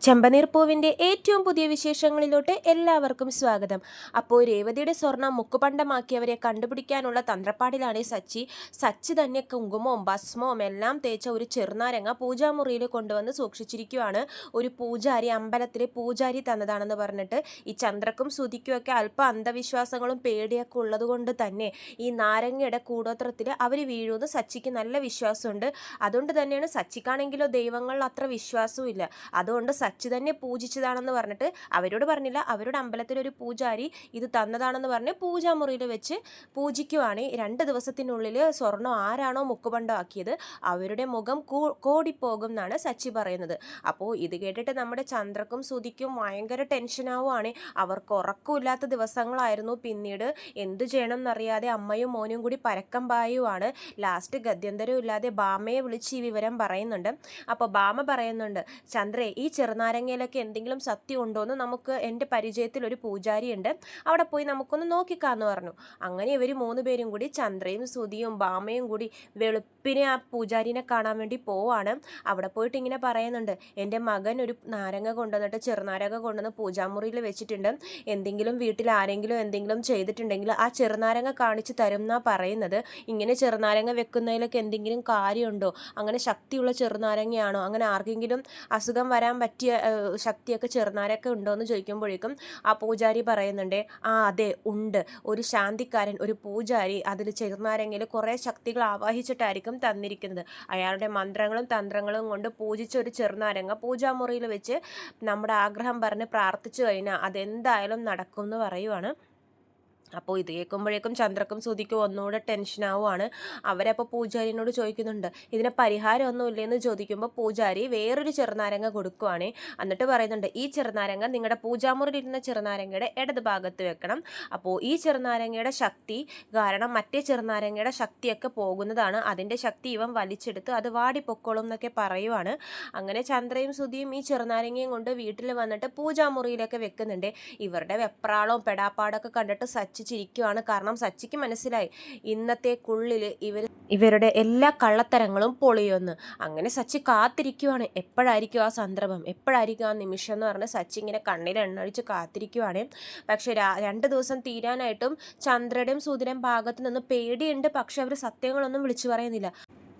ചെമ്പനീർ പൂവിൻ്റെ ഏറ്റവും പുതിയ വിശേഷങ്ങളിലോട്ട് എല്ലാവർക്കും സ്വാഗതം. അപ്പോൾ രേവതിയുടെ സ്വർണം മുക്കുപണ്ടമാക്കിയവരെ കണ്ടുപിടിക്കാനുള്ള തന്ത്രപ്പാടിലാണ് സച്ചി തന്നെ കുങ്കുമവും ഭസ്മവും എല്ലാം തേച്ച ഒരു ചെറുനാരങ്ങ പൂജാമുറിയിൽ കൊണ്ടുവന്ന് സൂക്ഷിച്ചിരിക്കുകയാണ്. ഒരു പൂജാരി, അമ്പലത്തിലെ പൂജാരി തന്നതാണെന്ന് പറഞ്ഞിട്ട് ഈ ചന്ദ്രക്കും സുതിക്കുമൊക്കെ അല്പം അന്ധവിശ്വാസങ്ങളും പേടിയൊക്കെ ഉള്ളത് കൊണ്ട് തന്നെ ഈ നാരങ്ങയുടെ കൂടോത്രത്തിൽ അവർ വീഴുമെന്ന് സച്ചിക്ക് നല്ല വിശ്വാസമുണ്ട്. അതുകൊണ്ട് തന്നെയാണ് സച്ചിക്കാണെങ്കിലോ ദൈവങ്ങളിൽ അത്ര വിശ്വാസവും ഇല്ല. അതുകൊണ്ട് സച്ചി തന്നെ പൂജിച്ചതാണെന്ന് പറഞ്ഞിട്ട് അവരോട് പറഞ്ഞില്ല, അവരുടെ അമ്പലത്തിലൊരു പൂജാരി ഇത് തന്നതാണെന്ന് പറഞ്ഞ് പൂജാമുറിയിൽ വെച്ച് പൂജിക്കുവാണ്. 2 ദിവസത്തിനുള്ളിൽ സ്വർണം ആരാണോ മുക്കുപണ്ടമാക്കിയത് അവരുടെ മുഖം കോടിപ്പോകും എന്നാണ് സച്ചി പറയുന്നത്. അപ്പോൾ ഇത് കേട്ടിട്ട് നമ്മുടെ ചന്ദ്രക്കും സുതിക്കും ഭയങ്കര ടെൻഷനാവുകയാണ്. അവർക്ക് ഉറക്കമില്ലാത്ത ദിവസങ്ങളായിരുന്നു. പിന്നീട് എന്തു ചെയ്യണം എന്നറിയാതെ അമ്മയും മോനും കൂടി പരക്കം പായുവാണ്. ലാസ്റ്റ് ഗത്യന്തരം ഇല്ലാതെ ബാമയെ വിളിച്ച് ഈ വിവരം പറയുന്നുണ്ട്. അപ്പോൾ ബാമ പറയുന്നുണ്ട്, ചന്ദ്രേ, ഈ ചെറുനാരങ്ങയിലൊക്കെ എന്തെങ്കിലും സത്യം ഉണ്ടോയെന്ന് നമുക്ക് എൻ്റെ പരിചയത്തിൽ ഒരു പൂജാരിയുണ്ട്, അവിടെ പോയി നമുക്കൊന്ന് നോക്കിക്കാന്ന് പറഞ്ഞു. അങ്ങനെ ഇവർ 3 പേരും കൂടി ചന്ദ്രയും സുതിയും ബാമയും കൂടി വെളുപ്പിനെ ആ പൂജാരിനെ കാണാൻ വേണ്ടി പോവാണ്. അവിടെ പോയിട്ട് ഇങ്ങനെ പറയുന്നുണ്ട്, എൻ്റെ മകൻ ഒരു നാരങ്ങ കൊണ്ടുവന്നിട്ട് ചെറുനാരങ്ങ കൊണ്ടുവന്ന് പൂജാമുറിയിൽ വെച്ചിട്ടുണ്ട്, എന്തെങ്കിലും വീട്ടിൽ ആരെങ്കിലും എന്തെങ്കിലും ചെയ്തിട്ടുണ്ടെങ്കിൽ ആ ചെറുനാരങ്ങ കാണിച്ച് തരും എന്നാണ് പറയുന്നത്. ഇങ്ങനെ ചെറുനാരങ്ങ വെക്കുന്നതിലൊക്കെ എന്തെങ്കിലും കാര്യമുണ്ടോ, അങ്ങനെ ശക്തിയുള്ള ചെറുനാരങ്ങയാണോ, അങ്ങനെ ആർക്കെങ്കിലും അസുഖം വരാൻ പറ്റിയ ശക്തിയൊക്കെ ചെറുനാരൊക്കെ ഉണ്ടോ എന്ന് ചോദിക്കുമ്പോഴേക്കും ആ പൂജാരി പറയുന്നുണ്ട്, അതെ ഉണ്ട്, ഒരു ശാന്തിക്കാരൻ, ഒരു പൂജാരി അതിൽ ചെറുനാരങ്ങയിൽ കുറേ ശക്തികൾ ആവാഹിച്ചിട്ടായിരിക്കും തന്നിരിക്കുന്നത്. അയാളുടെ മന്ത്രങ്ങളും തന്ത്രങ്ങളും കൊണ്ട് പൂജിച്ച ഒരു ചെറുനാരങ്ങ പൂജാമുറിയിൽ വെച്ച് നമ്മുടെ ആഗ്രഹം പറഞ്ഞ് പ്രാർത്ഥിച്ചു കഴിഞ്ഞാൽ അതെന്തായാലും നടക്കും എന്ന് പറയുവാണ്. അപ്പോൾ ഇത് കേൾക്കുമ്പോഴേക്കും ചന്ദ്രക്കും സുതിക്കും ഒന്നുകൂടെ ടെൻഷനാവുകയാണ്. അവരപ്പോൾ പൂജാരിനോട് ചോദിക്കുന്നുണ്ട്, ഇതിന് പരിഹാരമൊന്നുമില്ലെന്ന് ചോദിക്കുമ്പോൾ പൂജാരി വേറൊരു ചെറുനാരങ്ങ കൊടുക്കുവാണ്. എന്നിട്ട് പറയുന്നുണ്ട്, ഈ ചെറുനാരങ്ങ നിങ്ങളുടെ പൂജാമുറിയിലിരുന്ന ചെറുനാരങ്ങയുടെ ഇടത് ഭാഗത്ത് വെക്കണം. അപ്പോൾ ഈ ചെറുനാരങ്ങയുടെ ശക്തി കാരണം മറ്റേ ചെറുനാരങ്ങയുടെ ശക്തിയൊക്കെ പോകുന്നതാണ്, അതിൻ്റെ ശക്തി ഇവൻ വലിച്ചെടുത്ത് അത് വാടിപ്പൊക്കോളും എന്നൊക്കെ പറയുവാണ്. അങ്ങനെ ചന്ദ്രയും സുതിയും ഈ ചെറുനാരങ്ങയും കൊണ്ട് വീട്ടിൽ വന്നിട്ട് പൂജാമുറിയിലൊക്കെ വെക്കുന്നുണ്ട്. ഇവരുടെ വെപ്രാളവും പെടാപ്പാടൊക്കെ കണ്ടിട്ട് ചിരിക്കുവാണ്. കാരണം സച്ചിക്ക് മനസ്സിലായി ഇന്നത്തേക്കുള്ളിൽ ഇവരുടെ എല്ലാ കള്ളത്തരങ്ങളും പൊളിയുമെന്ന്. അങ്ങനെ സച്ചി കാത്തിരിക്കുവാണ്, എപ്പോഴായിരിക്കും ആ സന്ദർഭം, എപ്പോഴായിരിക്കും ആ നിമിഷം എന്ന് പറഞ്ഞ് സച്ചി ഇങ്ങനെ കണ്ണിൽ എണ്ണഴിച്ച് കാത്തിരിക്കുവാണ്. പക്ഷെ 2 ദിവസം തീരാനായിട്ടും ചന്ദ്രയുടെയും സൂര്യയുടെയും ഭാഗത്ത് നിന്ന് പേടിയുണ്ട്. പക്ഷെ അവർ സത്യങ്ങളൊന്നും വിളിച്ചു പറയുന്നില്ല.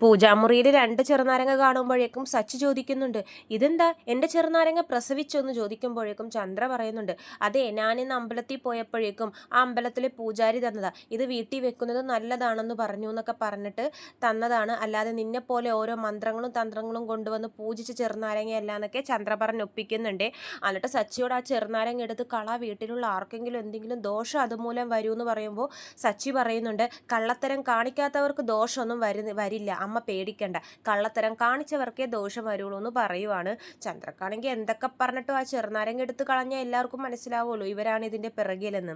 പൂജാമുറിയിൽ 2 ചെറുനാരങ്ങ കാണുമ്പോഴേക്കും സച്ചി ചോദിക്കുന്നുണ്ട്, ഇതെന്താ എൻ്റെ ചെറുനാരങ്ങ പ്രസവിച്ചോന്ന് ചോദിക്കുമ്പോഴേക്കും ചന്ദ്ര പറയുന്നുണ്ട്, അതെ, ഞാനിന്ന് അമ്പലത്തിൽ പോയപ്പോഴേക്കും ആ അമ്പലത്തിലെ പൂജാരി തന്നതാ, ഇത് വീട്ടിൽ വെക്കുന്നത് നല്ലതാണെന്ന് പറഞ്ഞു എന്നൊക്കെ പറഞ്ഞിട്ട് തന്നതാണ്, അല്ലാതെ നിന്നെപ്പോലെ ഓരോ മന്ത്രങ്ങളും തന്ത്രങ്ങളും കൊണ്ടുവന്ന് പൂജിച്ച ചെറുനാരങ്ങയല്ല എന്നൊക്കെ ചന്ദ്ര പറഞ്ഞൊപ്പിക്കുന്നുണ്ട്. എന്നിട്ട് സച്ചിയോട് ആ ചെറുനാരങ്ങ എടുത്ത് വീട്ടിലുള്ള ആർക്കെങ്കിലും എന്തെങ്കിലും ദോഷം അതുമൂലം വരൂ എന്ന് പറയുമ്പോൾ സച്ചി പറയുന്നുണ്ട്, കള്ളത്തരം കാണിക്കാത്തവർക്ക് ദോഷമൊന്നും വരില്ല, അമ്മ പേടിക്കണ്ട, കള്ളത്തരം കാണിച്ചവർക്കേ ദോഷം വരുള്ളൂ എന്ന് പറയുവാണ്. ചന്ദ്രക്കാണെങ്കിൽ എന്തൊക്കെ പറഞ്ഞിട്ടും ആ ചെറുനാരങ്ങ എടുത്ത് കളഞ്ഞാൽ എല്ലാവർക്കും മനസ്സിലാവുമല്ലോ ഇവരാണ് ഇതിൻ്റെ പിറകിലെന്ന്.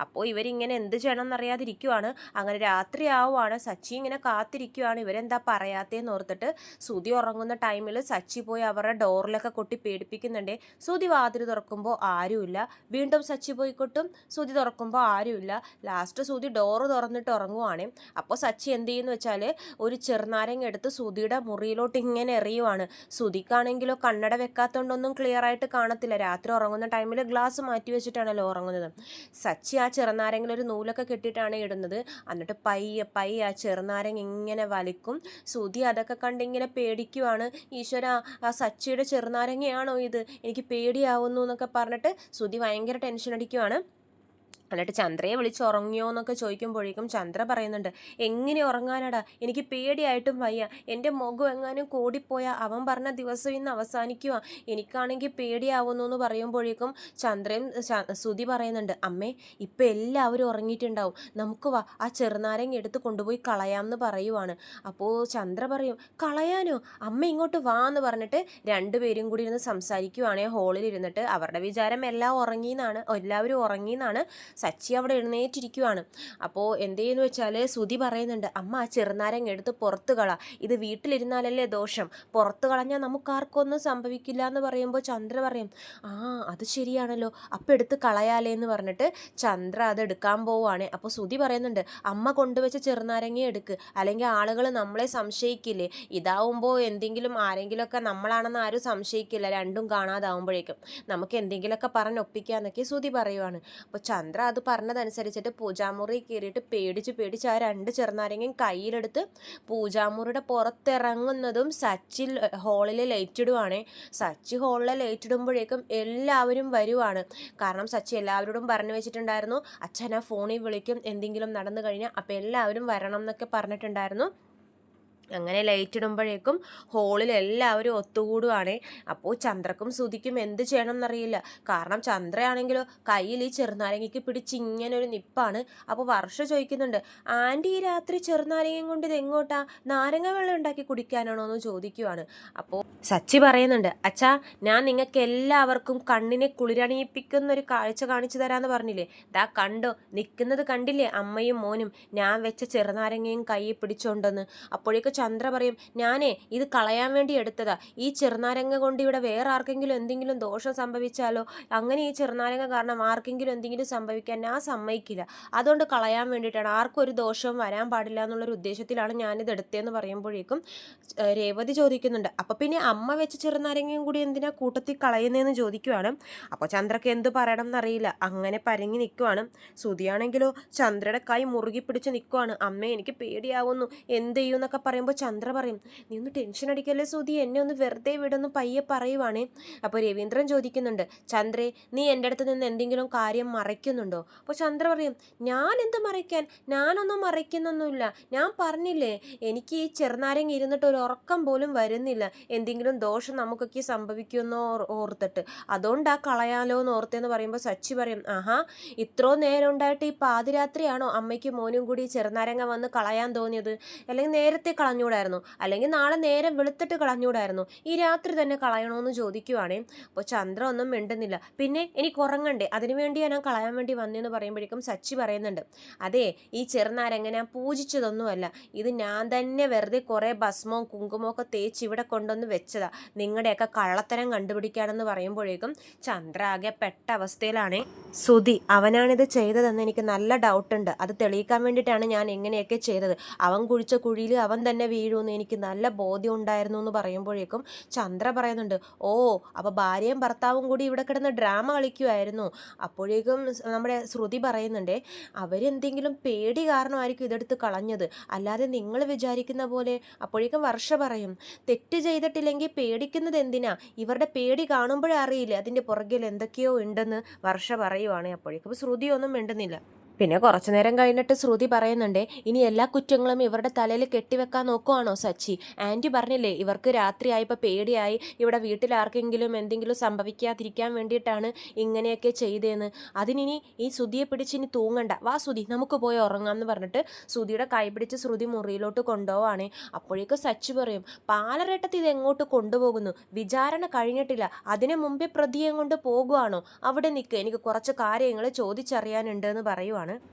അപ്പോൾ ഇവരിങ്ങനെ എന്ത് ചെയ്യണം എന്നറിയാതിരിക്കുവാണ്. അങ്ങനെ രാത്രി ആവുകയാണ്. സച്ചി ഇങ്ങനെ കാത്തിരിക്കുവാണ്, ഇവരെന്താ പറയാത്തേന്ന് ഓർത്തിട്ട്. സുതി ഉറങ്ങുന്ന ടൈമിൽ സച്ചി പോയി അവരുടെ ഡോറിലൊക്കെ കൊട്ടി പേടിപ്പിക്കുന്നുണ്ട്. സുതി വാതിൽ തുറക്കുമ്പോൾ ആരുമില്ല, വീണ്ടും സച്ചി പോയി കൊട്ടും, സുതി തുറക്കുമ്പോൾ ആരുമില്ല. ലാസ്റ്റ് സുതി ഡോറ് തുറന്നിട്ട് ഉറങ്ങുവാണ്. അപ്പോൾ സച്ചി എന്ത് ചെയ്യുന്നു വെച്ചാൽ ഒരു ചെറുനാരങ്ങ എടുത്ത് സുതിയുടെ മുറിയിലോട്ട് ഇങ്ങനെ എറിയുവാണ്. സുതിക്കാണെങ്കിലോ കണ്ണട വെക്കാത്തതുകൊണ്ടൊന്നും ക്ലിയർ ആയിട്ട് കാണത്തില്ല, രാത്രി ഉറങ്ങുന്ന ടൈമിൽ ഗ്ലാസ് മാറ്റി വെച്ചിട്ടാണല്ലോ ഉറങ്ങുന്നത്. സച്ചി ആ ചെറുനാരങ്ങയിൽ ഒരു നൂലൊക്കെ കെട്ടിയിട്ടാണ് ഇടുന്നത്. എന്നിട്ട് പയ്യെ ആ ചെറുനാരങ്ങ ഇങ്ങനെ വലിക്കും. സുതി അതൊക്കെ കണ്ടിങ്ങനെ പേടിക്കുവാണ്. ഈശ്വര, ആ സച്ചിയുടെ ചെറുനാരങ്ങയാണോ ഇത്, എനിക്ക് പേടിയാവുന്നു എന്നൊക്കെ പറഞ്ഞിട്ട് സുതി ഭയങ്കര ടെൻഷൻ അടിക്കുവാണ്. എന്നിട്ട് ചന്ദ്രയെ വിളിച്ച് ഉറങ്ങിയോ എന്നൊക്കെ ചോദിക്കുമ്പോഴേക്കും ചന്ദ്ര പറയുന്നുണ്ട്, എങ്ങനെ ഉറങ്ങാനാടാ, എനിക്ക് പേടിയായിട്ടും വയ്യ, എൻ്റെ മുഖം എങ്ങാനും കൂടിപ്പോയാൽ അവൻ പറഞ്ഞ ദിവസം ഇന്ന് അവസാനിക്കുക, എനിക്കാണെങ്കിൽ പേടിയാവുന്നു എന്ന് പറയുമ്പോഴേക്കും സുതി പറയുന്നുണ്ട്, അമ്മേ, ഇപ്പം എല്ലാവരും ഉറങ്ങിയിട്ടുണ്ടാവും, നമുക്ക് വാ ആ ചെറുനാരങ്ങ എടുത്ത് കൊണ്ടുപോയി കളയാമെന്ന് പറയുവാണ്. അപ്പോൾ ചന്ദ്ര പറയും, കളയാനോ, അമ്മ ഇങ്ങോട്ട് വാ എന്ന് പറഞ്ഞിട്ട് 2 പേരും കൂടി ഇരുന്ന് സംസാരിക്കുവാണേ ഹോളിൽ ഇരുന്നിട്ട്. അവരുടെ വിചാരം എല്ലാവരും ഉറങ്ങിയെന്നാണ്. സച്ചി അവിടെ എഴുന്നേറ്റിരിക്കുവാണ്. അപ്പോൾ എന്ത് ചെയ്യുന്നു വെച്ചാൽ ശ്രുതി പറയുന്നുണ്ട്, അമ്മ ആ ചെറുനാരങ്ങ എടുത്ത് പുറത്ത് കള, ഇത് വീട്ടിലിരുന്നാലല്ലേ ദോഷം, പുറത്ത് കളഞ്ഞാൽ നമുക്കാർക്കൊന്നും സംഭവിക്കില്ല എന്ന് പറയുമ്പോൾ ചന്ദ്ര പറയും, ആ അത് ശരിയാണല്ലോ, അപ്പം എടുത്ത് കളയാലേ എന്ന് പറഞ്ഞിട്ട് ചന്ദ്ര അത് എടുക്കാൻ പോവുകയാണ്. അപ്പോൾ ശ്രുതി പറയുന്നുണ്ട്, അമ്മ കൊണ്ടുവച്ച ചെറുനാരങ്ങ എടുക്ക്, അല്ലെങ്കിൽ ആളുകൾ നമ്മളെ സംശയിക്കില്ലേ, ഇതാവുമ്പോൾ എന്തെങ്കിലും ആരെങ്കിലുമൊക്കെ നമ്മളാണെന്ന് ആരും സംശയിക്കില്ല, രണ്ടും കാണാതാവുമ്പോഴേക്കും നമുക്ക് എന്തെങ്കിലുമൊക്കെ പറഞ്ഞൊപ്പിക്കാന്നൊക്കെ ശ്രുതി പറയുവാണ്. അപ്പോൾ ചന്ദ്ര അത് പറഞ്ഞതനുസരിച്ചിട്ട് പൂജാമുറി കയറിയിട്ട് പേടിച്ച് ആ 2 ചെറുനാരങ്ങയും കയ്യിലെടുത്ത് പൂജാമുറിയുടെ പുറത്തിറങ്ങുന്നതും സച്ചി ഹോളിൽ ലൈറ്റ് ഇടുവാണേ. സച്ചി ഹോളിൽ ലൈറ്റ് ഇടുമ്പോഴേക്കും എല്ലാവരും വരുവാണ്. കാരണം സച്ചി എല്ലാവരോടും പറഞ്ഞു വെച്ചിട്ടുണ്ടായിരുന്നു, അച്ഛൻ ആ ഫോണിൽ വിളിക്കും എന്തെങ്കിലും നടന്നു കഴിഞ്ഞാൽ, അപ്പോൾ എല്ലാവരും വരണം എന്നൊക്കെ പറഞ്ഞിട്ടുണ്ടായിരുന്നു. അങ്ങനെ ലൈറ്റ് ഇടുമ്പോഴേക്കും ഹോളിൽ എല്ലാവരും ഒത്തുകൂടുവാണേ. അപ്പോൾ ചന്ദ്രക്കും ശ്രുതിക്കും എന്ത് ചെയ്യണം എന്നറിയില്ല. കാരണം ചന്ദ്രയാണെങ്കിലോ കയ്യിൽ ഈ ചെറുനാരങ്ങയ്ക്ക് പിടിച്ച് ഇങ്ങനെ ഒരു നിപ്പാണ്. അപ്പോൾ വർഷ ചോദിക്കുന്നുണ്ട്, ആൻറ്റി ഈ രാത്രി ചെറുനാരങ്ങയും കൊണ്ട് ഇത് എങ്ങോട്ടാ, നാരങ്ങ വെള്ളം ഉണ്ടാക്കി കുടിക്കാനാണോ എന്ന് ചോദിക്കുവാണ്. അപ്പോൾ സച്ചി പറയുന്നുണ്ട്, അച്ഛാ ഞാൻ നിങ്ങൾക്ക് എല്ലാവർക്കും കണ്ണിനെ കുളിരണിയിപ്പിക്കുന്ന ഒരു കാഴ്ച കാണിച്ചു തരാമെന്ന് പറഞ്ഞില്ലേ, ദാ കണ്ടോ, നിൽക്കുന്നത് കണ്ടില്ലേ അമ്മയും മോനും, ഞാൻ വെച്ച ചെറുനാരങ്ങയും കയ്യിൽ പിടിച്ചോണ്ടെന്ന്. അപ്പോഴേക്കും ചന്ദ്ര പറയും, ഞാനേ ഇത് കളയാൻ വേണ്ടി എടുത്തതാ, ഈ ചെറുനാരങ്ങ കൊണ്ട് ഇവിടെ വേറെ ആർക്കെങ്കിലും എന്തെങ്കിലും ദോഷം സംഭവിച്ചാലോ, അങ്ങനെ ഈ ചെറുനാരങ്ങ കാരണം ആർക്കെങ്കിലും എന്തെങ്കിലും സംഭവിക്കാൻ ഞാൻ സമ്മതിക്കില്ല, അതുകൊണ്ട് കളയാൻ വേണ്ടിയിട്ടാണ്, ആർക്കും ഒരു ദോഷവും വരാൻ പാടില്ല എന്നുള്ളൊരു ഉദ്ദേശത്തിലാണ് ഞാനിത് എടുത്തതെന്ന് പറയുമ്പോഴേക്കും രേവതി ചോദിക്കുന്നുണ്ട്, അപ്പോൾ പിന്നെ അമ്മ വെച്ച ചെറുനാരങ്ങയും കൂടി എന്തിനാ കൂട്ടത്തിൽ കളയുന്നതെന്ന് ചോദിക്കുവാണ്. അപ്പോൾ ചന്ദ്രക്ക് എന്ത് പറയണം എന്നറിയില്ല, അങ്ങനെ പരങ്ങി നിൽക്കുവാണ്. ശ്രുതിയാണെങ്കിലോ ചന്ദ്രയുടെ കൈ മുറുകി പിടിച്ച് നിൽക്കുവാണ്. അമ്മേ എനിക്ക് പേടിയാവുന്നു, എന്ത് ചെയ്യും എന്നൊക്കെ പറയുമ്പോൾ ചന്ദ്ര പറയും, നീ ഒന്ന് ടെൻഷൻ അടിക്കല്ലേ ശ്രുതി, എന്നെ ഒന്ന് വെറുതെ വിടുന്നു പയ്യെ പറയുവാണേ. അപ്പോൾ രവീന്ദ്രൻ ചോദിക്കുന്നുണ്ട്, ചന്ദ്രേ നീ എൻ്റെ അടുത്ത് നിന്ന് എന്തെങ്കിലും കാര്യം മറയ്ക്കുന്നുണ്ടോ? അപ്പോൾ ചന്ദ്ര പറയും, ഞാൻ എന്ത് മറയ്ക്കാൻ, ഞാനൊന്നും മറയ്ക്കുന്നൊന്നുമില്ല, ഞാൻ പറഞ്ഞില്ലേ എനിക്ക് ഈ ചെറുനാരങ്ങ ഇരുന്നിട്ട് ഒരു ഉറക്കം പോലും വരുന്നില്ല, എന്തെങ്കിലും ദോഷം നമുക്കൊക്കെ സംഭവിക്കുമെന്നോ ഓർത്തിട്ട്, അതുകൊണ്ടാ കളയാലോ എന്ന് ഓർത്തെന്ന് പറയുമ്പോൾ സച്ചി പറയും, ആഹാ ഇത്രോ നേരം ഉണ്ടായിട്ട് ഈ പാതിരാത്രിയാണോ അമ്മയ്ക്കും മോനും കൂടി ചെറുനാരങ്ങ വന്ന് കളയാൻ തോന്നിയത്, അല്ലെങ്കിൽ നേരത്തെ കളഞ്ഞൂടായിരുന്നു, അല്ലെങ്കിൽ നാളെ നേരം വെളുത്തിട്ട് കളഞ്ഞൂടായിരുന്നു, ഈ രാത്രി തന്നെ കളയണമെന്ന് ചോദിക്കുവാണേ. അപ്പോൾ ചന്ദ്ര ഒന്നും മിണ്ടുന്നില്ല. പിന്നെ എനിക്ക് ഉറങ്ങണ്ടേ, അതിനുവേണ്ടിയാണ് ഞാൻ കളയാൻ വേണ്ടി വന്നതെന്ന് പറയുമ്പോഴേക്കും സച്ചി പറയുന്നുണ്ട്, അതെ ഈ ചെറുനാരങ്ങ ഞാൻ പൂജിച്ചതൊന്നുമല്ല, ഇത് ഞാൻ തന്നെ വെറുതെ കുറേ ഭസ്മവും കുങ്കുമവും ഒക്കെ തേച്ച് ഇവിടെ കൊണ്ടുവന്ന് വെച്ചതാ, നിങ്ങളുടെയൊക്കെ കള്ളത്തരം കണ്ടുപിടിക്കാനെന്ന് പറയുമ്പോഴേക്കും ചന്ദ്ര ആകെ പെട്ട അവസ്ഥയിലാണേ. ശ്രുതി അവനാണിത് ചെയ്തതെന്ന് എനിക്ക് നല്ല ഡൗട്ടുണ്ട്, അത് തെളിയിക്കാൻ വേണ്ടിയിട്ടാണ് ഞാൻ എങ്ങനെയൊക്കെ ചെയ്തത്, അവൻ കുഴിച്ച കുഴിയിൽ അവൻ തന്നെ വീഴുമെന്ന് എനിക്ക് നല്ല ബോധ്യം ഉണ്ടായിരുന്നു എന്ന് പറയുമ്പോഴേക്കും ചന്ദ്ര പറയുന്നുണ്ട്, ഓ അപ്പോൾ ഭാര്യയും ഭർത്താവും കൂടി ഇവിടെ കിടന്ന് ഡ്രാമ കളിക്കുമായിരുന്നു. അപ്പോഴേക്കും നമ്മുടെ ശ്രുതി പറയുന്നുണ്ടേ, അവരെന്തെങ്കിലും പേടി കാരണമായിരിക്കും ഇതെടുത്ത് കളഞ്ഞത്, അല്ലാതെ നിങ്ങൾ വിചാരിക്കുന്ന പോലെ. അപ്പോഴേക്കും വർഷ പറയും, തെറ്റ് ചെയ്തിട്ടില്ലെങ്കിൽ പേടിക്കുന്നത് എന്തിനാ, ഇവരുടെ പേടി കാണുമ്പോഴേ അറിയില്ലേ അതിൻ്റെ പുറകിൽ എന്തൊക്കെയോ ഉണ്ടെന്ന് വർഷ പറയുവാണ്. അപ്പോഴേക്കും ശ്രുതി ഒന്നും മിണ്ടുന്നില്ല. പിന്നെ കുറച്ചു നേരം കഴിഞ്ഞിട്ട് ശ്രുതി പറയുന്നുണ്ടേ, ഇനി എല്ലാ കുറ്റങ്ങളും ഇവരുടെ തലയിൽ കെട്ടിവെക്കാൻ നോക്കുവാണോ സച്ചി, ആൻറ്റി പറഞ്ഞില്ലേ ഇവർക്ക് രാത്രിയായപ്പോൾ പേടിയായി, ഇവിടെ വീട്ടിൽ ആർക്കെങ്കിലും എന്തെങ്കിലും സംഭവിക്കാതിരിക്കാൻ വേണ്ടിയിട്ടാണ് ഇങ്ങനെയൊക്കെ ചെയ്തതെന്ന്, അതിനി ഈ ശ്രുതിയെ പിടിച്ച് ഇനി തൂങ്ങണ്ട, വാ ശ്രുതി നമുക്ക് പോയി ഉറങ്ങാം എന്ന് പറഞ്ഞിട്ട് ശ്രുതിയുടെ കൈ പിടിച്ച് ശ്രുതി മുറിയിലോട്ട് കൊണ്ടുപോവാണ്. അപ്പോഴേക്കും സച്ചി പറയും, പാലരേട്ടത്ത് ഇത് എങ്ങോട്ട് കൊണ്ടുപോകുന്നു, വിചാരണ കഴിഞ്ഞിട്ടില്ല, അതിനു മുമ്പേ പ്രതിയെ കൊണ്ട് പോകുവാണോ, അവിടെ നിൽക്കുക, എനിക്ക് കുറച്ച് കാര്യങ്ങൾ ചോദിച്ചറിയാനുണ്ട് എന്ന് പറയുവാണ്.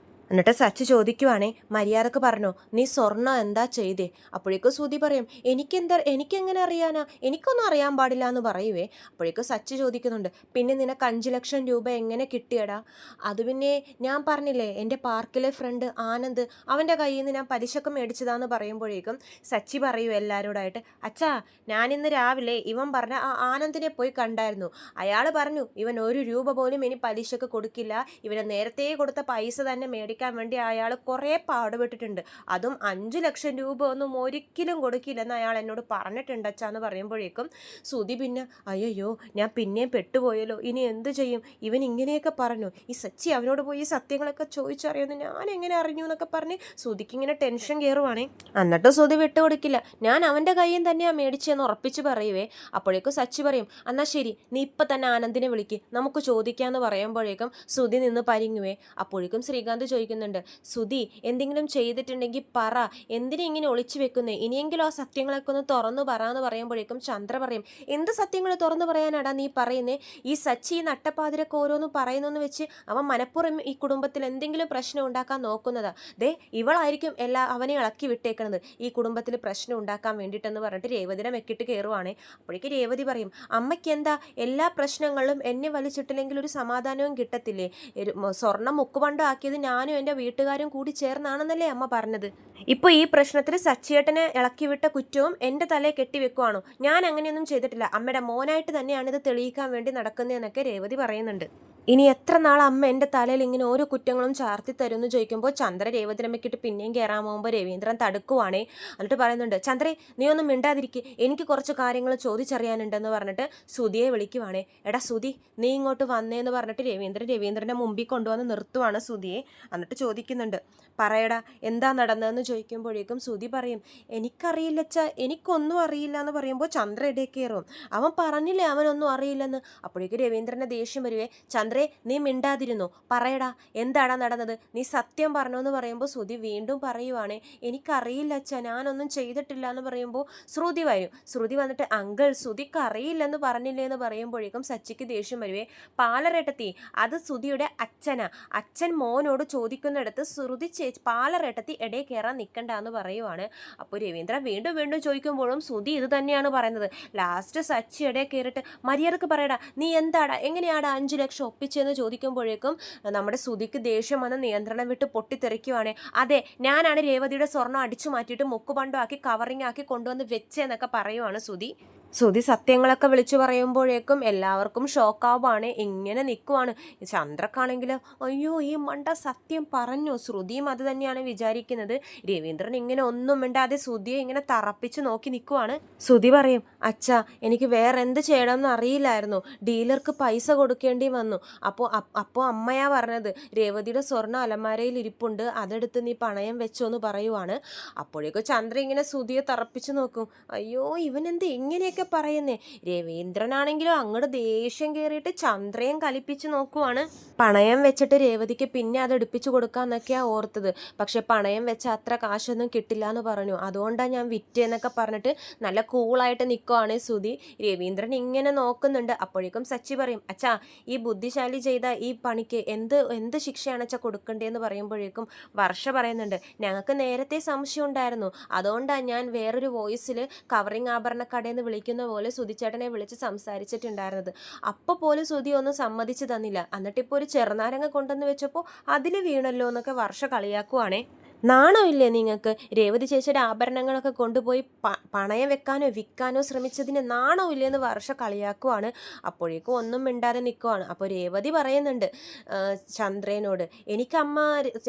എന്നിട്ട് സച്ചി ചോദിക്കുവാണേ, മര്യാദക്ക് പറഞ്ഞോ, നീ സ്വർണ്ണം എന്താ ചെയ്തേ? അപ്പോഴേക്കും ശ്രുതി പറയും, എനിക്കെങ്ങനെ അറിയാനാ, എനിക്കൊന്നും അറിയാൻ പാടില്ല എന്ന് പറയുവേ. അപ്പോഴേക്കും സച്ചി ചോദിക്കുന്നുണ്ട്, പിന്നെ നിനക്ക് 5 ലക്ഷം രൂപ എങ്ങനെ കിട്ടിയടാ? അത് പിന്നെ ഞാൻ പറഞ്ഞില്ലേ എൻ്റെ പാർക്കിലെ ഫ്രണ്ട് ആനന്ദ്, അവൻ്റെ കയ്യിൽ നിന്ന് ഞാൻ പലിശക്ക് മേടിച്ചതാന്ന് പറയുമ്പോഴേക്കും സച്ചി പറയൂ എല്ലാവരോടായിട്ട്, അച്ഛാ ഞാനിന്ന് രാവിലെ ഇവൻ പറഞ്ഞ ആ ആനന്ദിനെ പോയി കണ്ടായിരുന്നു, അയാൾ പറഞ്ഞു ഇവൻ 1 രൂപ പോലും ഇനി പലിശക്ക് കൊടുക്കില്ല, ഇവന് നേരത്തെ കൊടുത്ത പൈസ തന്നെ മേടിക്കാൻ വേണ്ടി അയാൾ കുറേ പാടുപെട്ടിട്ടുണ്ട്, അതും 5 ലക്ഷം രൂപ ഒന്നും ഒരിക്കലും കൊടുക്കില്ലെന്ന് അയാൾ എന്നോട് പറഞ്ഞിട്ടുണ്ട് അച്ഛാന്ന് പറയുമ്പോഴേക്കും ശ്രുതി പിന്നെ, അയ്യോ ഞാൻ പിന്നെയും പെട്ടുപോയല്ലോ, ഇനി എന്ത് ചെയ്യും, ഇവൻ ഇങ്ങനെയൊക്കെ പറഞ്ഞു, ഈ സച്ചി അവനോട് പോയി ഈ സത്യങ്ങളൊക്കെ ചോദിച്ചറിയുന്നു, ഞാൻ എങ്ങനെ അറിഞ്ഞു എന്നൊക്കെ പറഞ്ഞ് ശ്രുതിക്ക് ഇങ്ങനെ ടെൻഷൻ കയറുവാണേ. എന്നിട്ട് ശ്രുതി വിട്ടുകൊടുക്കില്ല, ഞാൻ അവൻ്റെ കയ്യിൽ തന്നെയാണ് മേടിച്ചതെന്ന് ഉറപ്പിച്ച് പറയുവേ. അപ്പോഴേക്കും സച്ചി പറയും, എന്നാൽ ശരി നീ ഇപ്പം തന്നെ ആനന്ദിനെ വിളിക്ക്, നമുക്ക് ചോദിക്കാമെന്ന് പറയുമ്പോഴേക്കും ശ്രുതി നിന്ന് പരിങ്ങുവേ. അപ്പോഴേക്കും ശ്രീകാന്ത് ചോദിക്കും, ചോദിക്കുന്നുണ്ട്. സുധി, എന്തെങ്കിലും ചെയ്തിട്ടുണ്ടെങ്കിൽ പറ, എന്തിനാ ഇങ്ങനെ ഒളിച്ചു വെക്കുന്നേ, ഇനിയെങ്കിലും ആ സത്യങ്ങളൊക്കെ ഒന്ന് തുറന്നു പറയാന്ന് പറയുമ്പോഴേക്കും ചന്ദ്ര പറയും, എന്ത് സത്യങ്ങൾ തുറന്നു പറയാനാടാ നീ പറയുന്നേ? ഈ സച്ചി ഈ നട്ടപ്പാതിരൊക്കെ ഓരോന്ന് പറയുന്നെന്ന് വെച്ച് അവൻ മനഃപൂർവ്വം ഈ കുടുംബത്തിൽ എന്തെങ്കിലും പ്രശ്നം ഉണ്ടാക്കാൻ നോക്കുന്നതാ. ദേ ഇവളായിരിക്കും അവനെ ഇളക്കി വിട്ടേക്കണത് ഈ കുടുംബത്തിൽ പ്രശ്നം ഉണ്ടാക്കാൻ വേണ്ടിയിട്ടെന്ന് പറഞ്ഞിട്ട് രേവതിനെ മെക്കിട്ട് കയറുവാണേ. അപ്പോഴേക്ക് രേവതി പറയും, അമ്മയ്ക്ക് എന്താ എല്ലാ പ്രശ്നങ്ങളിലും എന്നെ വലിച്ചിട്ടില്ലെങ്കിൽ ഒരു സമാധാനവും കിട്ടത്തില്ലേ? സ്വർണം മുക്കുപണ്ടം ആക്കിയത് ഞാനും എൻ്റെ വീട്ടുകാരും കൂടി ചേർന്നാണെന്നല്ലേ അമ്മ പറഞ്ഞത്. ഇപ്പോൾ ഈ പ്രശ്നത്തിൽ സച്ചിയേട്ടനെ ഇളക്കി വിട്ട കുറ്റവും എൻ്റെ തലയെ കെട്ടിവെക്കുവാണോ? ഞാൻ അങ്ങനെയൊന്നും ചെയ്തിട്ടില്ല, അമ്മയുടെ മോനായിട്ട് തന്നെയാണ് ഇത് തെളിയിക്കാൻ വേണ്ടി നടക്കുന്നതെന്നൊക്കെ രേവതി പറയുന്നുണ്ട്. ഇനി എത്ര നാൾ അമ്മ എൻ്റെ തലയിൽ ഇങ്ങനെ ഓരോ കുറ്റങ്ങളും ചാർത്തി തരുമെന്ന് ചോദിക്കുമ്പോൾ ചന്ദ്ര രേവതിനമ്മയ്ക്കിട്ട് പിന്നെയും കയറാൻ പോകുമ്പോൾ രവീന്ദ്രൻ തടുക്കുവാണേ. എന്നിട്ട് പറയുന്നുണ്ട്, ചന്ദ്രേ നീ ഒന്നും മിണ്ടാതിരിക്കുക, എനിക്ക് കുറച്ച് കാര്യങ്ങൾ ചോദിച്ചറിയാനുണ്ടെന്ന് പറഞ്ഞിട്ട് സുധിയെ വിളിക്കുവാണേ. എടാ സുധി, നീ ഇങ്ങോട്ട് വന്നേന്ന് പറഞ്ഞിട്ട് രവീന്ദ്രൻ്റെ മുമ്പിൽ കൊണ്ടുവന്ന് നിർത്തുവാണ് സുധിയെ. എന്നിട്ട് ചോദിക്കുന്നുണ്ട്, പറയടാ എന്താ നടന്നതെന്ന് ചോദിക്കുമ്പോഴേക്കും സുധി പറയും, എനിക്കറിയില്ലച്ച, എനിക്കൊന്നും അറിയില്ല എന്ന് പറയുമ്പോൾ ചന്ദ്ര ഇടയ്ക്ക് കയറും. അവൻ പറഞ്ഞില്ലേ അവനൊന്നും അറിയില്ലെന്ന്. അപ്പോഴേക്ക് രവീന്ദ്രൻ്റെ ദേഷ്യം വരുവേ. ചന്ദ്രേ നീ മിണ്ടാതിരുന്നു, പറയടാ എന്താടാ നടന്നത്, നീ സത്യം പറഞ്ഞോ എന്ന് പറയുമ്പോൾ ശ്രുതി വീണ്ടും പറയുവാണേ, എനിക്കറിയില്ല അച്ഛാ, ഞാനൊന്നും ചെയ്തിട്ടില്ല എന്ന് പറയുമ്പോൾ ശ്രുതി വരും. ശ്രുതി വന്നിട്ട്, അങ്കിൾ ശ്രുതിക്ക് അറിയില്ലെന്ന് പറഞ്ഞില്ലേ എന്ന് പറയുമ്പോഴേക്കും സച്ചിക്ക് ദേഷ്യം വരുവേ. പാലറേട്ടത്തി, അത് ശ്രുതിയുടെ അച്ഛനാ, അച്ഛൻ മോനോട് ചോദിക്കുന്നിടത്ത് ശ്രുതി പാലറേട്ടത്തി ഇടയിൽ കയറാൻ നിൽക്കണ്ട എന്ന് പറയുവാണ്. അപ്പോൾ രവീന്ദ്രൻ വീണ്ടും വീണ്ടും ചോദിക്കുമ്പോഴും ശ്രുതി ഇത് തന്നെയാണ് പറയുന്നത്. ലാസ്റ്റ് സച്ചി ഇടയിൽ കയറിയിട്ട്, മര്യാദക്ക് പറയടാ, നീ എന്താടാ, എങ്ങനെയാടാ 5 ലക്ഷം ഒപ്പിച്ചെന്ന് ചോദിക്കുമ്പോഴേക്കും നമ്മുടെ ശ്രുതിക്ക് ദേഷ്യം വന്ന് നിയന്ത്രണം വിട്ട് പൊട്ടിത്തെറിക്കുവാണ്. അതെ, ഞാനാണ് രേവതിയുടെ സ്വർണ്ണം അടിച്ചു മാറ്റിയിട്ട് മുക്കുപണ്ടമാക്കി കവറിങ് ആക്കി കൊണ്ടുവന്ന് വെച്ചെന്നൊക്കെ പറയുവാണ് ശ്രുതി സത്യങ്ങളൊക്കെ വിളിച്ചു പറയുമ്പോഴേക്കും എല്ലാവർക്കും ഷോക്കാവുകയാണ്. ഇങ്ങനെ നിൽക്കുവാണ്. ചന്ദ്രക്കാണെങ്കിൽ അയ്യോ ഈ മണ്ട സത്യം പറഞ്ഞു. ശ്രുതിയും അത് തന്നെയാണ് വിചാരിക്കുന്നത്. രവീന്ദ്രൻ ഇങ്ങനെ ഒന്നും മിണ്ടാതെ ശ്രുതിയെ ഇങ്ങനെ തറപ്പിച്ച് നോക്കി നിൽക്കുവാണ്. ശ്രുതി പറയും, അച്ഛാ എനിക്ക് വേറെ എന്ത് ചെയ്യണമെന്ന് അറിയില്ലായിരുന്നു, ഡീലർക്ക് പൈസ കൊടുക്കേണ്ടി വന്നു. അപ്പോൾ അമ്മയാ പറഞ്ഞത് രേവതിയുടെ സ്വർണ്ണ അലമാരയിൽ ഇരിപ്പുണ്ട്, അതെടുത്ത് നീ പണയം വെച്ചോ എന്ന് പറയുവാണ്. അപ്പോഴേക്കും ചന്ദ്ര ഇങ്ങനെ ശ്രുതിയെ തറപ്പിച്ച് നോക്കും. അയ്യോ ഇവനെന്ത് ഇങ്ങനെയൊക്കെ പറയുന്നേ. രവീന്ദ്രനാണെങ്കിലും അങ്ങോട്ട് ദേഷ്യം കയറിയിട്ട് ചന്ദ്രയും കലിപ്പിച്ച് നോക്കുവാണ്. പണയം വെച്ചിട്ട് രേവതിക്ക് പിന്നെ അത് എടുപ്പിച്ചു കൊടുക്കാന്നൊക്കെയാ ഓർത്തത്. പക്ഷെ പണയം വെച്ച അത്ര കാശൊന്നും കിട്ടില്ല എന്ന് പറഞ്ഞു, അതുകൊണ്ടാണ് ഞാൻ വിറ്റെന്നൊക്കെ പറഞ്ഞിട്ട് നല്ല കൂളായിട്ട് നിൽക്കുവാണ് ശ്രുതി. രവീന്ദ്രൻ ഇങ്ങനെ നോക്കുന്നുണ്ട്. അപ്പോഴേക്കും സച്ചി പറയും, അച്ഛാ ഈ ബുദ്ധിശാലി ചെയ്ത ഈ പണിക്ക് എന്ത് ശിക്ഷയാണ് അച്ഛാ കൊടുക്കേണ്ടതെന്ന് പറയുമ്പോഴേക്കും വർഷ പറയുന്നുണ്ട്, ഞങ്ങൾക്ക് നേരത്തെ സംശയം ഉണ്ടായിരുന്നു, അതുകൊണ്ടാണ് ഞാൻ വേറൊരു വോയിസിൽ കവറിങ് ആഭരണക്കടയിൽ നിന്ന് വിളിക്കുന്ന പോലെ സുധിച്ചേട്ടനെ വിളിച്ച് സംസാരിച്ചിട്ടുണ്ടായിരുന്നത്. അപ്പോൾ പോലും സുധി ഒന്നും സമ്മതിച്ചു തന്നില്ല, എന്നിട്ടിപ്പോൾ ഒരു ചെറുനാരങ്ങ കൊണ്ടുവന്ന് വെച്ചപ്പോൾ അതിൽ വീണല്ലോ എന്നൊക്കെ വർഷ കളിയാക്കുവാണേ. നാണമില്ലേ നിങ്ങൾക്ക്? രേവതി ചേച്ചിയുടെ ആഭരണങ്ങളൊക്കെ കൊണ്ടുപോയി പണയം വെക്കാനോ വിൽക്കാനോ ശ്രമിച്ചതിന് നാണമില്ലെന്ന് വർഷ കളിയാക്കുവാണ്. അപ്പോഴേക്കും ഒന്നും മിണ്ടാതെ നിൽക്കുവാണ്. അപ്പോൾ രേവതി പറയുന്നുണ്ട് ചന്ദ്രനോട്, എനിക്കമ്മ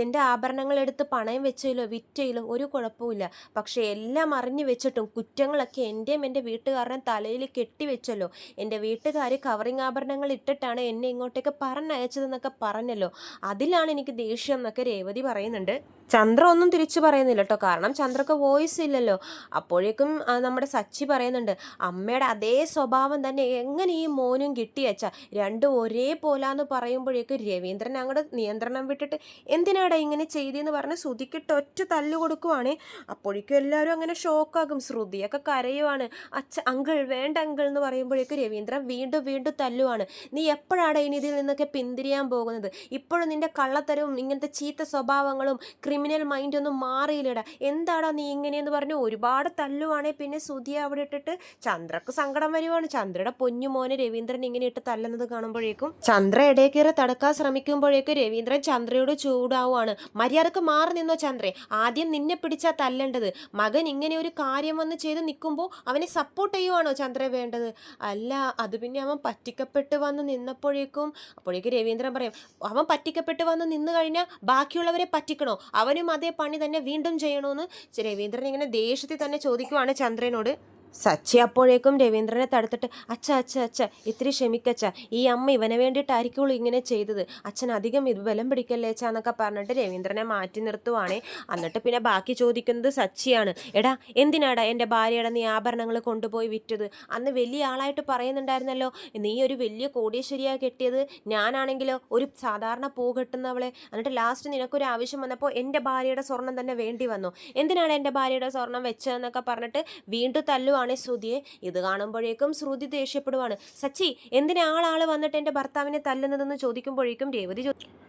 എൻ്റെ ആഭരണങ്ങൾ എടുത്ത് പണയം വെച്ചതിലോ വിറ്റയിലോ ഒരു കുഴപ്പമില്ല, പക്ഷേ എല്ലാം അറിഞ്ഞു വെച്ചിട്ടും കുറ്റങ്ങളൊക്കെ എൻ്റെയും എൻ്റെ വീട്ടുകാരുടെ തലയിൽ കെട്ടിവെച്ചല്ലോ. എൻ്റെ വീട്ടുകാർ കവറിങ് ആഭരണങ്ങൾ ഇട്ടിട്ടാണ് എന്നെ ഇങ്ങോട്ടേക്ക് പറഞ്ഞയച്ചതെന്നൊക്കെ പറഞ്ഞല്ലോ, അതിലാണ് എനിക്ക് ദേഷ്യം എന്നൊക്കെ രേവതി പറയുന്നുണ്ട്. ചന്ദ്ര ഒന്നും തിരിച്ചു പറയുന്നില്ല കേട്ടോ, കാരണം ചന്ദ്രക്ക് വോയിസ് ഇല്ലല്ലോ. അപ്പോഴേക്കും നമ്മുടെ സച്ചി പറയുന്നുണ്ട്, അമ്മയുടെ അതേ സ്വഭാവം തന്നെ എങ്ങനെ ഈ മോനും കിട്ടിയച്ചാ, രണ്ടും ഒരേപോലാന്ന് പറയുമ്പോഴേക്കും രവീന്ദ്രൻ അങ്ങോട്ട് നിയന്ത്രണം വിട്ടിട്ട് എന്തിനാടാ ഇങ്ങനെ ചെയ്തെന്ന് പറഞ്ഞ് ശ്രുതിക്കിട്ട് ഒറ്റ തല്ലു കൊടുക്കുവാണേ. അപ്പോഴേക്കും എല്ലാവരും അങ്ങനെ ഷോക്കാകും. ശ്രുതിയൊക്കെ കരയുവാണ്. അങ്കിൾ വേണ്ട അങ്കിൾ എന്ന് പറയുമ്പോഴേക്കും രവീന്ദ്രൻ വീണ്ടും വീണ്ടും തല്ലുവാണ്. നീ എപ്പോഴാണ് ഇനി ഇതിൽ നിന്നൊക്കെ പിന്തിരിയാൻ പോകുന്നത്? ഇപ്പോഴും നിന്റെ കള്ളത്തരവും ഇങ്ങനത്തെ ചീത്ത സ്വഭാവങ്ങളും ക്രിമിനൽ മൈൻഡ് ഒന്നും മാറിയില്ലടാ, എന്താടാ നീ ഇങ്ങനെയെന്ന് പറഞ്ഞ് ഒരുപാട് തല്ലുവാണേ. പിന്നെ ശ്രുതിയെ അവിടെ ഇട്ടിട്ട് ചന്ദ്രക്ക് സങ്കടം വരുവാണ്. ചന്ദ്രയുടെ പൊന്നു മോനെ രവീന്ദ്രൻ ഇങ്ങനെ ഇട്ട് തല്ലുന്നത് കാണുമ്പോഴേക്കും ചന്ദ്ര ഇടയിൽ കയറി തടുക്കാൻ ശ്രമിക്കുമ്പോഴേക്കും രവീന്ദ്രൻ ചന്ദ്രയോട് ചൂടാവുകയാണ്. മര്യാദക്ക് മാറി നിന്നോ ചന്ദ്രേ, ആദ്യം നിന്നെ പിടിച്ചാ തല്ലേണ്ടത്. മകൻ ഇങ്ങനെ ഒരു കാര്യം വന്ന് ചെയ്ത് നിൽക്കുമ്പോൾ അവനെ സപ്പോർട്ട് ചെയ്യുവാണോ ചന്ദ്ര വേണ്ടത്? അല്ല, അത് പിന്നെ അവൻ പറ്റിക്കപ്പെട്ട് വന്ന് നിന്നപ്പോഴേക്കും രവീന്ദ്രൻ പറയും, അവൻ പറ്റിക്കപ്പെട്ട് വന്ന് നിന്ന് കഴിഞ്ഞാൽ ബാക്കിയുള്ളവരെ പറ്റിക്കണോ? അവനും അതേ പണി തന്നെ വീണ്ടും ചെയ്യണമെന്ന് രവീന്ദ്രൻ ഇങ്ങനെ ദേഷ്യത്തിൽ തന്നെ ചോദിക്കുവാണ് ചന്ദ്രനോട്. സച്ചി അപ്പോഴേക്കും രവീന്ദ്രനെ തടുത്തിട്ട് അച്ഛ അച്ഛ അച്ഛ ഇത്തിരി ക്ഷമിക്കച്ച, ഈ അമ്മ ഇവനെ വേണ്ടിയിട്ടായിരിക്കുള്ളൂ ഇങ്ങനെ ചെയ്തത്, അച്ഛൻ അധികം ഇത് ബലം പിടിക്കല്ലേ അച്ഛ എന്നൊക്കെ പറഞ്ഞിട്ട് രവീന്ദ്രനെ മാറ്റി നിർത്തുവാണേ. എന്നിട്ട് പിന്നെ ബാക്കി ചോദിക്കുന്നത് സച്ചിയാണ്. എടാ എന്തിനാടാ എൻ്റെ ഭാര്യയുടെ നീ ആഭരണങ്ങൾ കൊണ്ടുപോയി വിറ്റത്? അന്ന് വലിയ ആളായിട്ട് പറയുന്നുണ്ടായിരുന്നല്ലോ നീ ഒരു വലിയ കോടീശ്വരിയാ കെട്ടിയത്, ഞാനാണെങ്കിലോ ഒരു സാധാരണ പൂ കെട്ടുന്നവളെ. എന്നിട്ട് ലാസ്റ്റ് നിനക്കൊരു ആവശ്യം വന്നപ്പോൾ എൻ്റെ ഭാര്യയുടെ സ്വർണം തന്നെ വേണ്ടി വന്നു, എന്തിനാണ് എൻ്റെ ഭാര്യയുടെ സ്വർണം വെച്ചതെന്നൊക്കെ പറഞ്ഞിട്ട് വീണ്ടും തല്ലുവാണ് ശ്രുതിയെ. ഇത് കാണുമ്പോഴേക്കും ശ്രുതി ദേഷ്യപ്പെടുവാണ്. സച്ചി എന്തിനാ ആളാള് വന്നിട്ട് എൻ്റെ ഭർത്താവിനെ തല്ലുന്നതെന്ന് ചോദിക്കുമ്പോഴേക്കും രേവതി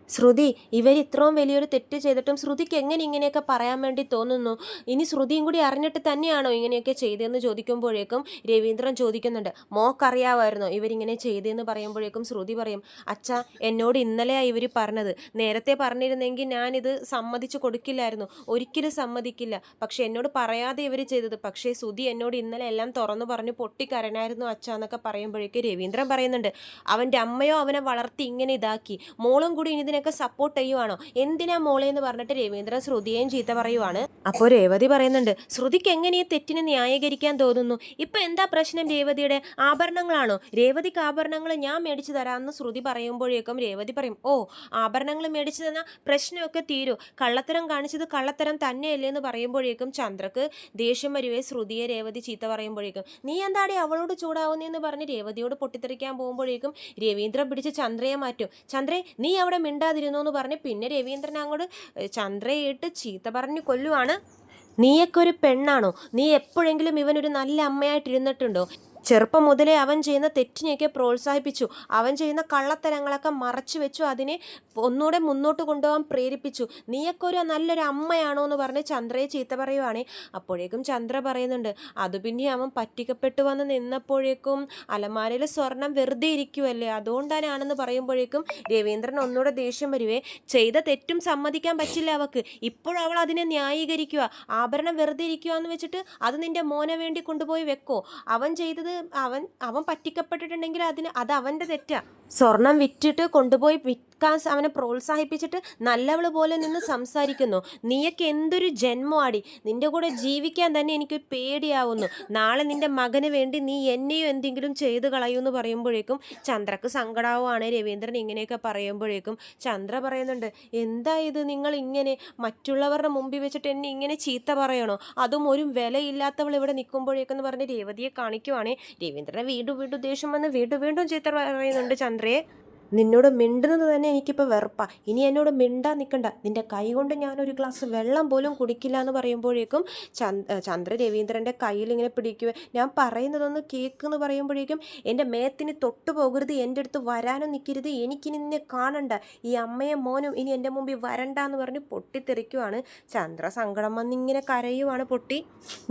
ശ്രുതി ഇവർ ഇത്രയും വലിയൊരു തെറ്റ് ചെയ്തിട്ടും ശ്രുതിക്ക് എങ്ങനെ ഇങ്ങനെയൊക്കെ പറയാൻ വേണ്ടി തോന്നുന്നു? ഇനി ശ്രുതിയും കൂടി അറിഞ്ഞിട്ട് തന്നെയാണോ ഇങ്ങനെയൊക്കെ ചെയ്തതെന്ന് ചോദിക്കുമ്പോഴേക്കും രവീന്ദ്രൻ ചോദിക്കുന്നുണ്ട്, മോക്കറിയാമായിരുന്നോ ഇവരിങ്ങനെ ചെയ്തതെന്ന് പറയുമ്പോഴേക്കും ശ്രുതി പറയും, അച്ഛാ എന്നോട് ഇന്നലെയാണ് ഇവർ പറഞ്ഞത്, നേരത്തെ പറഞ്ഞിരുന്നെങ്കിൽ ഞാനിത് സമ്മതിച്ചു കൊടുക്കില്ലായിരുന്നു, ഒരിക്കലും സമ്മതിക്കില്ല, പക്ഷെ എന്നോട് പറയാതെ ഇവർ ചെയ്തത്, പക്ഷേ ശ്രുതി എന്നോട് ഇന്നലെ എല്ലാം തുറന്നു പറഞ്ഞു പൊട്ടിക്കരനായിരുന്നു അച്ഛ എന്നൊക്കെ പറയുമ്പോഴേക്കും രവീന്ദ്രൻ പറയുന്നുണ്ട്, അവൻ്റെ അമ്മയോ അവനെ വളർത്തി ഇങ്ങനെ ഇതാക്കി, മോളും കൂടി ഇതിനൊക്കെ സപ്പോർട്ട് ചെയ്യുവാണോ, എന്തിനാ മോളെ എന്ന് പറഞ്ഞിട്ട് രവീന്ദ്രൻ ശ്രുതിയെയും ചീത്ത പറയുവാണ്. അപ്പോൾ രേവതി പറയുന്നുണ്ട്, ശ്രുതിക്ക് എങ്ങനെ ഈ തെറ്റിനെ ന്യായീകരിക്കാൻ തോന്നുന്നു? ഇപ്പം എന്താ പ്രശ്നം? രേവതിയുടെ ആഭരണങ്ങളാണോ? രേവതിക്ക് ആഭരണങ്ങൾ ഞാൻ മേടിച്ചു തരാമെന്ന് ശ്രുതി പറയുമ്പോഴേക്കും രേവതി പറയും, ഓ ആഭരണങ്ങൾ മേടിച്ചു തന്നാൽ പ്രശ്നമൊക്കെ തീരൂ, കള്ളത്തരം കാണിച്ചത് കള്ളത്തരം തന്നെയല്ലേ എന്ന് പറയുമ്പോഴേക്കും ചന്ദ്രക്ക് ദേഷ്യം വരുവേ. ശ്രുതിയെ രേവതി ചീത്ത പറയുമ്പോഴേക്കും നീ എന്താടി അവളോട് ചൂടാവുന്നതെന്ന് പറഞ്ഞ് രേവതിയോട് പൊട്ടിത്തെറിക്കാൻ പോകുമ്പോഴേക്കും രവീന്ദ്രൻ പിടിച്ച് ചന്ദ്രയെ മാറ്റും. ചന്ദ്രേ നീ അവിടെ മിണ്ടാതിരുന്നു എന്ന് പറഞ്ഞ് പിന്നെ രവീന്ദ്രൻ അങ്ങോട്ട് ചന്ദ്രയെ ഇട്ട് ചീത്ത പറഞ്ഞ് കൊല്ലുവാണ്. നീയൊക്കെ ഒരു പെണ്ണാണോ? നീ എപ്പോഴെങ്കിലും ഇവനൊരു നല്ല അമ്മയായിട്ടിരുന്നിട്ടുണ്ടോ? ചെറുപ്പം മുതലേ അവൻ ചെയ്യുന്ന തെറ്റിനെയൊക്കെ പ്രോത്സാഹിപ്പിച്ചു, അവൻ ചെയ്യുന്ന കള്ളത്തരങ്ങളൊക്കെ മറച്ചു വെച്ചു, അതിനെ ഒന്നുകൂടെ മുന്നോട്ട് കൊണ്ടുപോകാൻ പ്രേരിപ്പിച്ചു, നീയൊക്കെ ഒരു നല്ലൊരു അമ്മയാണോ എന്ന് പറഞ്ഞ് ചന്ദ്രയെ ചീത്ത പറയുവാണേ. അപ്പോഴേക്കും ചന്ദ്ര പറയുന്നുണ്ട്, അത് പിന്നെ അവൻ പറ്റിക്കപ്പെട്ടു വന്ന് നിന്നപ്പോഴേക്കും അലമാരയിൽ സ്വർണം വെറുതെ ഇരിക്കുമല്ലേ, അതുകൊണ്ടാണെന്ന് പറയുമ്പോഴേക്കും രവീന്ദ്രൻ ഒന്നുകൂടെ ദേഷ്യം വരുവേ. ചെയ്ത തെറ്റും സമ്മതിക്കാൻ പറ്റില്ല അവൾക്ക്, ഇപ്പോഴും അവൾ അതിനെ ന്യായീകരിക്കുക, ആഭരണം വെറുതെ ഇരിക്കുക എന്ന് വെച്ചിട്ട് അത് നിന്റെ മോനെ വേണ്ടി കൊണ്ടുപോയി വെക്കോ? അവൻ ചെയ്തത് അവൻ പറ്റിക്കപ്പെട്ടിട്ടുണ്ടെങ്കിൽ അത് അവൻ്റെ തെറ്റാ. സ്വർണം വിറ്റിട്ട് കൊണ്ടുപോയി വിൽക്കാൻ അവനെ പ്രോത്സാഹിപ്പിച്ചിട്ട് നല്ലവൾ പോലെ നിന്ന് സംസാരിക്കുന്നു. നീയൊക്കെ എന്തൊരു ജന്മമാടി, നിന്റെ കൂടെ ജീവിക്കാൻ തന്നെ എനിക്ക് പേടിയാവുന്നു, നാളെ നിന്റെ മകന് വേണ്ടി നീ എന്നെയോ എന്തെങ്കിലും ചെയ്ത് കളയുമെന്ന് പറയുമ്പോഴേക്കും ചന്ദ്രക്ക് സങ്കടാവുകയാണ്. രവീന്ദ്രൻ ഇങ്ങനെയൊക്കെ പറയുമ്പോഴേക്കും ചന്ദ്ര പറയുന്നുണ്ട്, എന്താ ഇത് നിങ്ങൾ ഇങ്ങനെ മറ്റുള്ളവരുടെ മുമ്പിൽ വെച്ചിട്ട് എന്നെ ഇങ്ങനെ ചീത്ത പറയണോ, അതും ഒരു വിലയില്ലാത്തവൾ ഇവിടെ നിൽക്കുമ്പോഴേക്കെന്ന് പറഞ്ഞ് രേവതിയെ കാണിക്കുവാണേ. രവീന്ദ്രനെ വീണ്ടും വീണ്ടും ദേഷ്യം വന്ന് വീണ്ടും ചീത്ത പറയുന്നുണ്ട് ചന്ദ്രയെ. നിന്നോട് മിണ്ടുന്നത് തന്നെ എനിക്കിപ്പോൾ വെറുപ്പാ, ഇനി എന്നോട് മിണ്ടാൻ നിൽക്കണ്ട, നിൻ്റെ കൈ കൊണ്ട് ഞാനൊരു ഗ്ലാസ് വെള്ളം പോലും കുടിക്കില്ല എന്ന് പറയുമ്പോഴേക്കും ചന്ദ്ര രവീന്ദ്രൻ്റെ കയ്യിൽ ഇങ്ങനെ പിടിക്കുക, ഞാൻ പറയുന്നതൊന്ന് കേൾക്കുമെന്ന് പറയുമ്പോഴേക്കും എൻ്റെ മേത്തിന് തൊട്ടു പോകരുത്, എൻ്റെ അടുത്ത് വരാനും നിൽക്കരുത്, എനിക്കിനി നിന്നെ കാണണ്ട, ഈ അമ്മയും മോനും ഇനി എൻ്റെ മുമ്പിൽ വരണ്ട എന്ന് പറഞ്ഞ് പൊട്ടിത്തെറിക്കുവാണ്. ചന്ദ്ര സങ്കടം വന്നിങ്ങനെ കരയുവാണ് പൊട്ടി.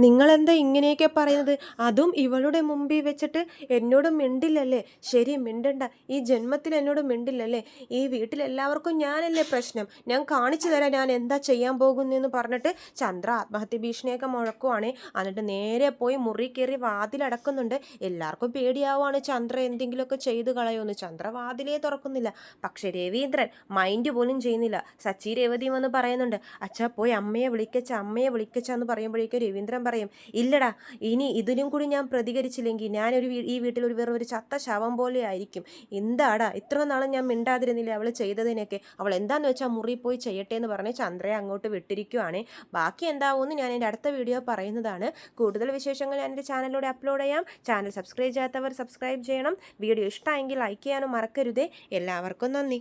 നിങ്ങളെന്താ ഇങ്ങനെയൊക്കെ പറയുന്നത്, അതും ഇവളുടെ മുമ്പിൽ വെച്ചിട്ട് എന്നോട് മിണ്ടില്ലല്ലേ? ശരി മിണ്ടണ്ട, ഈ ജന്മത്തിൽ എന്നോട് മിണ്ടില്ലല്ലേ? ഈ വീട്ടിലെല്ലാവർക്കും ഞാനല്ലേ പ്രശ്നം, ഞാൻ കാണിച്ചു തരാം ഞാൻ എന്താ ചെയ്യാൻ പോകുന്നതെന്ന് പറഞ്ഞിട്ട് ചന്ദ്ര ആത്മഹത്യ ഭീഷണിയൊക്കെ മുഴക്കുവാണേ. എന്നിട്ട് നേരെ പോയി മുറി കയറി വാതിലടക്കുന്നുണ്ട്. എല്ലാവർക്കും പേടിയാവുകയാണ് ചന്ദ്ര എന്തെങ്കിലുമൊക്കെ ചെയ്ത് കളയുമെന്ന്. ചന്ദ്ര വാതിലേ തുറക്കുന്നില്ല. പക്ഷെ രവീന്ദ്രൻ മൈൻഡ് പോലും ചെയ്യുന്നില്ല. സച്ചി രേവതിയും വന്ന് പറയുന്നുണ്ട്, അച്ഛാ പോയി അമ്മയെ വിളിക്കച്ച എന്ന് പറയുമ്പോഴേക്കും രവീന്ദ്രൻ പറയും, ഇല്ലടാ, ഇനി ഇതിനും കൂടി ഞാൻ പ്രതികരിച്ചില്ലെങ്കിൽ ഞാനൊരു ഈ വീട്ടിൽ വെറും ഒരു ചത്ത ശവം പോലെ ആയിരിക്കും. എന്താടാ ഇത്ര നാളും ഞാൻ മിണ്ടാതിരുന്നില്ല അവൾ ചെയ്തതിനൊക്കെ, അവൾ എന്താണെന്ന് വെച്ചാൽ മുറി പോയി ചെയ്യട്ടെ എന്ന് പറഞ്ഞ് ചന്ദ്രയെ അങ്ങോട്ട് വിട്ടിരിക്കുവാണ്. ബാക്കി എന്താവുമെന്ന് ഞാൻ എൻ്റെ അടുത്ത വീഡിയോ പറയുന്നതാണ്. കൂടുതൽ വിശേഷങ്ങൾ ഞാൻ എൻ്റെ ചാനലിലൂടെ അപ്ലോഡ് ചെയ്യാം. ചാനൽ സബ്സ്ക്രൈബ് ചെയ്യാത്തവർ സബ്സ്ക്രൈബ് ചെയ്യണം. വീഡിയോ ഇഷ്ടമായെങ്കിൽ ലൈക്ക് ചെയ്യാനും മറക്കരുതേ. എല്ലാവർക്കും നന്ദി.